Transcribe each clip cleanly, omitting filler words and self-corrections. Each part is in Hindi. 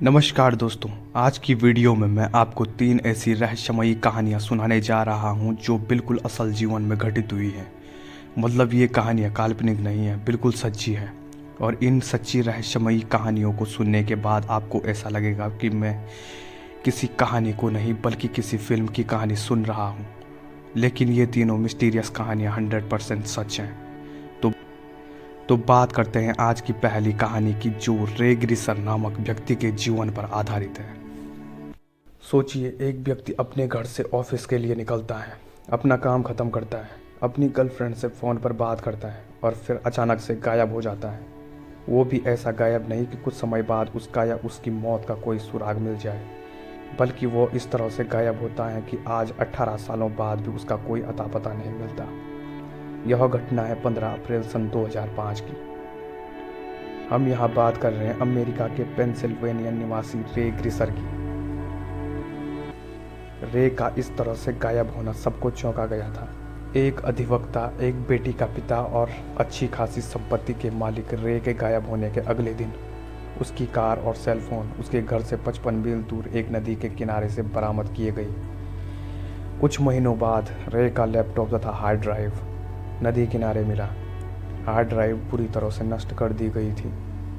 नमस्कार दोस्तों। आज की वीडियो में मैं आपको 3 ऐसी रहस्यमयी कहानियां सुनाने जा रहा हूं जो बिल्कुल असल जीवन में घटित हुई हैं। मतलब ये कहानियां काल्पनिक नहीं है, बिल्कुल सच्ची है। और इन सच्ची रहस्यमयी कहानियों को सुनने के बाद आपको ऐसा लगेगा कि मैं किसी कहानी को नहीं बल्कि किसी फिल्म की कहानी सुन रहा हूँ। लेकिन ये तीनों मिस्टीरियस कहानियाँ 100% सच हैं। तो बात करते हैं आज की पहली कहानी की, जो रे ग्रीसर नामक व्यक्ति के जीवन पर आधारित है। सोचिए, एक व्यक्ति अपने घर से ऑफिस के लिए निकलता है, अपना काम खत्म करता है, अपनी गर्लफ्रेंड से फ़ोन पर बात करता है और फिर अचानक से गायब हो जाता है। वो भी ऐसा गायब नहीं कि कुछ समय बाद उसका या उसकी मौत का कोई सुराग मिल जाए, बल्कि वो इस तरह से गायब होता है कि आज 18 सालों बाद भी उसका कोई अता पता नहीं मिलता। यह घटना है 15 अप्रैल सन 2005 की। हम यहाँ बात कर रहे हैं अमेरिका के पेंसिल्वेनिया निवासी रे ग्रीसर की। रे का इस तरह से गायब होना सबको चौंका गया था। एक अधिवक्ता, एक बेटी का पिता और अच्छी खासी संपत्ति के मालिक रे के गायब होने के अगले दिन उसकी कार और सेल फोन उसके घर से 55 मील दूर एक नदी के किनारे से बरामद किए गए। कुछ महीनों बाद रे का लैपटॉप तथा हार्ड ड्राइव नदी किनारे मिला। हार्ड ड्राइव पूरी तरह से नष्ट कर दी गई थी।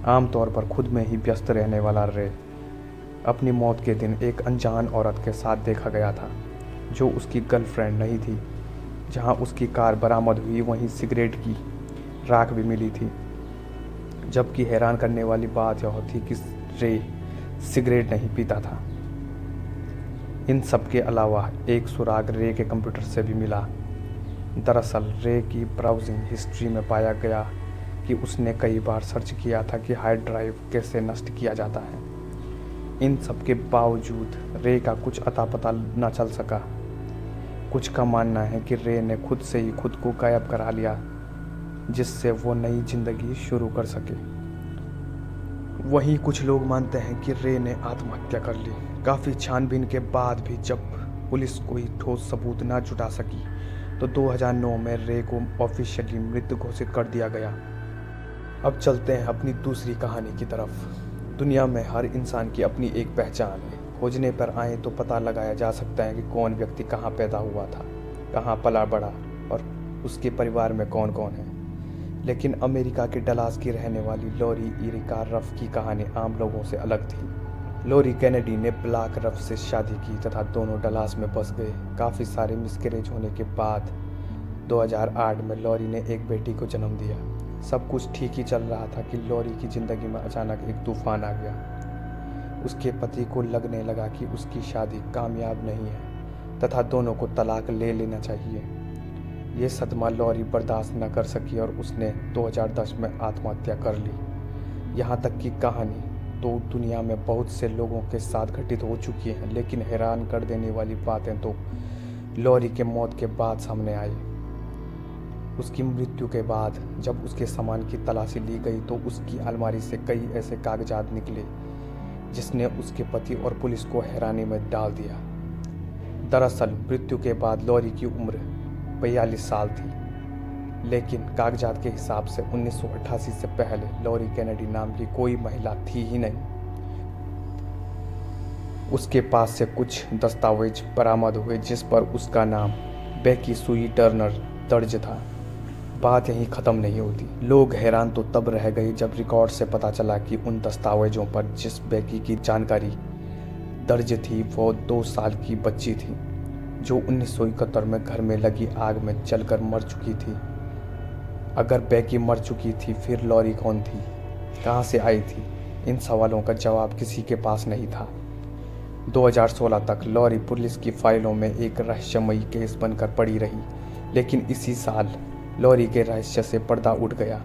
आमतौर पर खुद में ही व्यस्त रहने वाला रे अपनी मौत के दिन एक अनजान औरत के साथ देखा गया था, जो उसकी गर्लफ्रेंड नहीं थी। जहां उसकी कार बरामद हुई वहीं सिगरेट की राख भी मिली थी। जबकि हैरान करने वाली बात यह थी कि रे सिगरेट नहीं पीता था। इन सब के अलावा एक सुराग रे के कंप्यूटर से भी मिला। दरअसल रे की ब्राउजिंग हिस्ट्री में पाया गया कि उसने कई बार सर्च किया था कि हार्ड ड्राइव कैसे नष्ट किया जाता है। इन सब के बावजूद रे का कुछ अता पता न चल सका। कुछ का मानना है कि रे ने खुद से ही खुद को गायब करा लिया, जिससे वो नई जिंदगी शुरू कर सके। वहीं कुछ लोग मानते हैं कि रे ने आत्महत्या कर ली। काफ़ी छानबीन के बाद भी जब पुलिस कोई ठोस सबूत न जुटा सकी तो 2009 में रे को ऑफिशियली मृत घोषित कर दिया गया। अब चलते हैं अपनी दूसरी कहानी की तरफ। दुनिया में हर इंसान की अपनी एक पहचान है। खोजने पर आए तो पता लगाया जा सकता है कि कौन व्यक्ति कहाँ पैदा हुआ था, कहाँ पला बड़ा और उसके परिवार में कौन कौन है। लेकिन अमेरिका के डलास की रहने वाली लॉरी इरिका रफ की कहानी आम लोगों से अलग थी। लॉरी कैनेडी ने ब्लैक रफ से शादी की तथा दोनों डलास में बस गए। काफ़ी सारे मिसकैरेज होने के बाद 2008 में लॉरी ने एक बेटी को जन्म दिया। सब कुछ ठीक ही चल रहा था कि लॉरी की ज़िंदगी में अचानक एक तूफान आ गया। उसके पति को लगने लगा कि उसकी शादी कामयाब नहीं है तथा दोनों को तलाक ले लेना चाहिए। ये सदमा लॉरी बर्दाश्त न कर सकी और उसने 2010 में आत्महत्या कर ली। यहाँ तक की कहानी तो दुनिया में बहुत से लोगों के साथ घटित हो चुकी हैं, लेकिन हैरान कर देने वाली बातें तो लॉरी के मौत के बाद सामने आई। उसकी मृत्यु के बाद जब उसके सामान की तलाशी ली गई तो उसकी अलमारी से कई ऐसे कागजात निकले जिसने उसके पति और पुलिस को हैरानी में डाल दिया। दरअसल मृत्यु के बाद लॉरी की उम्र 42 साल थी, लेकिन कागजात के हिसाब से 1988 से पहले लॉरी कैनेडी नाम की कोई महिला थी ही नहीं। उसके पास से कुछ दस्तावेज बरामद हुए जिस पर उसका नाम बेकी सुई टर्नर दर्ज था। बात यहीं ख़त्म नहीं होती। लोग हैरान तो तब रह गए जब रिकॉर्ड से पता चला कि उन दस्तावेजों पर जिस बेकी की जानकारी दर्ज थी वो 2 साल की बच्ची थी, जो 1971 में घर में लगी आग में जलकर मर चुकी थी। अगर बेकी मर चुकी थी, फिर लॉरी कौन थी, कहाँ से आई थी? इन सवालों का जवाब किसी के पास नहीं था। 2016 तक लॉरी पुलिस की फाइलों में एक रहस्यमयी केस बनकर पड़ी रही, लेकिन इसी साल लॉरी के रहस्य से पर्दा उठ गया।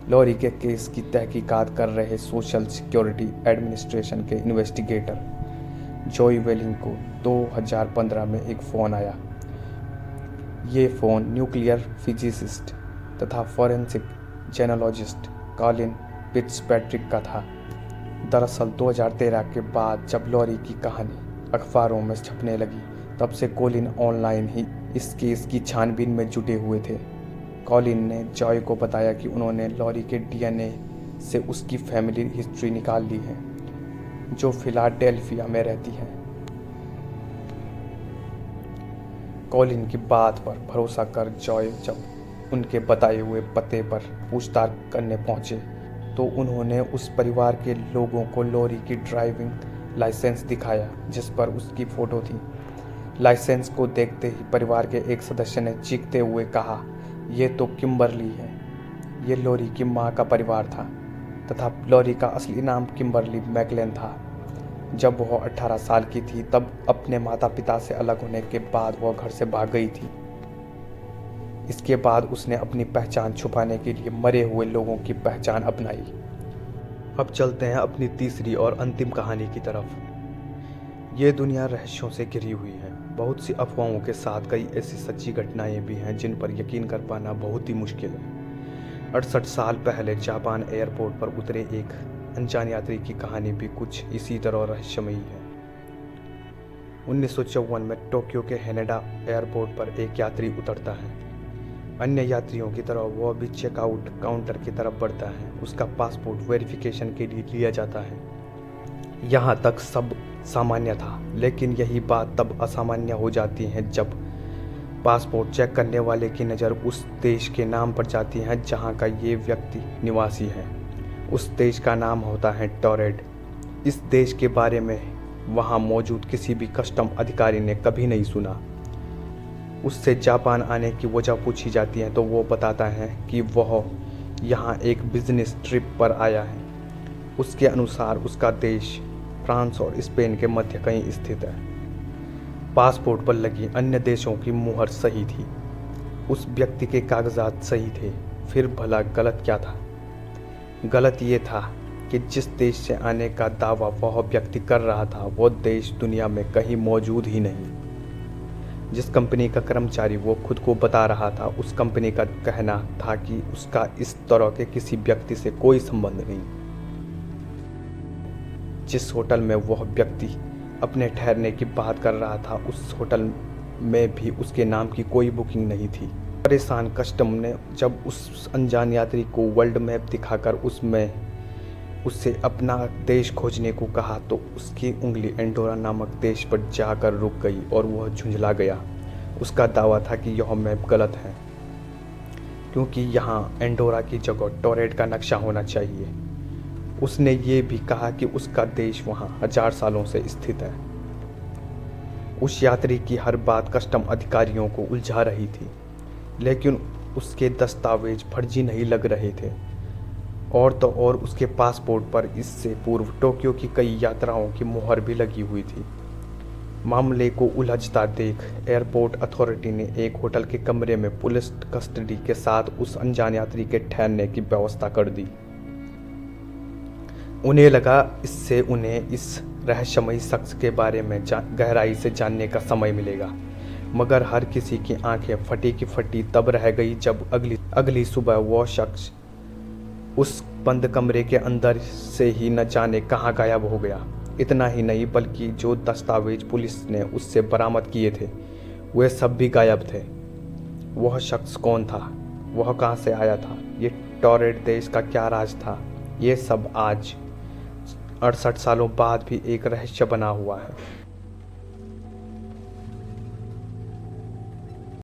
लॉरी के केस की तहकीकात कर रहे सोशल सिक्योरिटी एडमिनिस्ट्रेशन के इन्वेस्टिगेटर जॉय वेलिंग को 2015 में एक फ़ोन आया। ये फ़ोन न्यूक्लियर फिजिसिस्ट तथा फॉरेंसिक जेनोलॉजिस्ट कॉलिन फिट्जपैट्रिक का था। दरअसल 2013 के बाद जब लॉरी की कहानी अखबारों में छपने लगी, तब से कॉलिन ऑनलाइन ही इस केस की छानबीन में जुटे हुए थे। कॉलिन ने जॉय को बताया कि उन्होंने लॉरी के डीएनए से उसकी फैमिली हिस्ट्री निकाल ली है। जो फिलाडेल्फिया में रहती हैं। कॉलिन की बात पर भरोसा कर जॉय जब उनके बताए हुए पते पर पूछताछ करने पहुंचे तो उन्होंने उस परिवार के लोगों को लॉरी की ड्राइविंग लाइसेंस दिखाया जिस पर उसकी फ़ोटो थी। लाइसेंस को देखते ही परिवार के एक सदस्य ने चीखते हुए कहा, "ये तो किम्बरली है।" ये लॉरी की मां का परिवार था तथा लॉरी का असली नाम किम्बरली मैकलेन था। जब वह 18 साल की थी तब अपने माता पिता से अलग होने के बाद वह घर से भाग गई थी। इसके बाद उसने अपनी पहचान छुपाने के लिए मरे हुए लोगों की पहचान अपनाई। अब चलते हैं अपनी तीसरी और अंतिम कहानी की तरफ। ये दुनिया रहस्यों से घिरी हुई है। बहुत सी अफवाहों के साथ कई ऐसी सच्ची घटनाएं भी हैं जिन पर यकीन कर पाना बहुत ही मुश्किल है। 68 साल पहले जापान एयरपोर्ट पर उतरे एक अनजान यात्री की कहानी भी कुछ इसी तरह रहस्यमयी है। 1954 में टोक्यो के हेनेडा एयरपोर्ट पर एक यात्री उतरता है। अन्य यात्रियों की तरह वह भी चेकआउट काउंटर की तरफ बढ़ता है। उसका पासपोर्ट वेरिफिकेशन के लिए लिया जाता है। यहाँ तक सब सामान्य था, लेकिन यही बात तब असामान्य हो जाती है जब पासपोर्ट चेक करने वाले की नज़र उस देश के नाम पर जाती है जहाँ का ये व्यक्ति निवासी है। उस देश का नाम होता है टोरेड। इस देश के बारे में वहाँ मौजूद किसी भी कस्टम अधिकारी ने कभी नहीं सुना। उससे जापान आने की वजह पूछी जाती है तो वो बताता है कि वह यहाँ एक बिजनेस ट्रिप पर आया है। उसके अनुसार उसका देश फ्रांस और स्पेन के मध्य कहीं स्थित है। पासपोर्ट पर लगी अन्य देशों की मुहर सही थी। उस व्यक्ति के कागजात सही थे। फिर भला गलत क्या था? गलत ये था कि जिस देश से आने का दावा वह व्यक्ति कर रहा था वो देश दुनिया में कहीं मौजूद ही नहीं। जिस कंपनी का कर्मचारी वो खुद को बता रहा था उस कंपनी का कहना था कि उसका इस तरह के किसी व्यक्ति से कोई संबंध नहीं। जिस होटल में वह व्यक्ति अपने ठहरने की बात कर रहा था उस होटल में भी उसके नाम की कोई बुकिंग नहीं थी। परेशान कस्टम ने जब उस अनजान यात्री को वर्ल्ड मैप दिखाकर उससे अपना देश खोजने को कहा तो उसकी उंगली एंडोरा नामक देश पर जाकर रुक गई और वह झुंझला गया। उसका दावा था कि यह मैप गलत है क्योंकि यहाँ एंडोरा की जगह टोरेड का नक्शा होना चाहिए। उसने ये भी कहा कि उसका देश वहाँ 1000 सालों से स्थित है। उस यात्री की हर बात कस्टम अधिकारियों को उलझा रही थी, लेकिन उसके दस्तावेज फर्जी नहीं लग रहे थे। और तो और उसके पासपोर्ट पर इससे पूर्व टोक्यो की कई यात्राओं की मुहर भी लगी हुई थी। मामले को उलझता देख एयरपोर्ट अथॉरिटी ने एक होटल के कमरे में पुलिस कस्टडी के साथ उस अनजान यात्री के ठहरने की व्यवस्था कर दी। उन्हें लगा इससे उन्हें इस रहस्यमयी शख्स के बारे में गहराई से जानने का समय मिलेगा, मगर हर किसी की आंखें फटी की फटी तब रह गई जब अगली सुबह वह शख्स उस बंद कमरे के अंदर से ही न जाने कहाँ गायब हो गया। इतना ही नहीं बल्कि जो दस्तावेज पुलिस ने उससे बरामद किए थे वे सब भी गायब थे। वह शख्स कौन था? वह कहाँ से आया था? ये टोरेड देश का क्या राज था? ये सब आज 68 सालों बाद भी एक रहस्य बना हुआ है।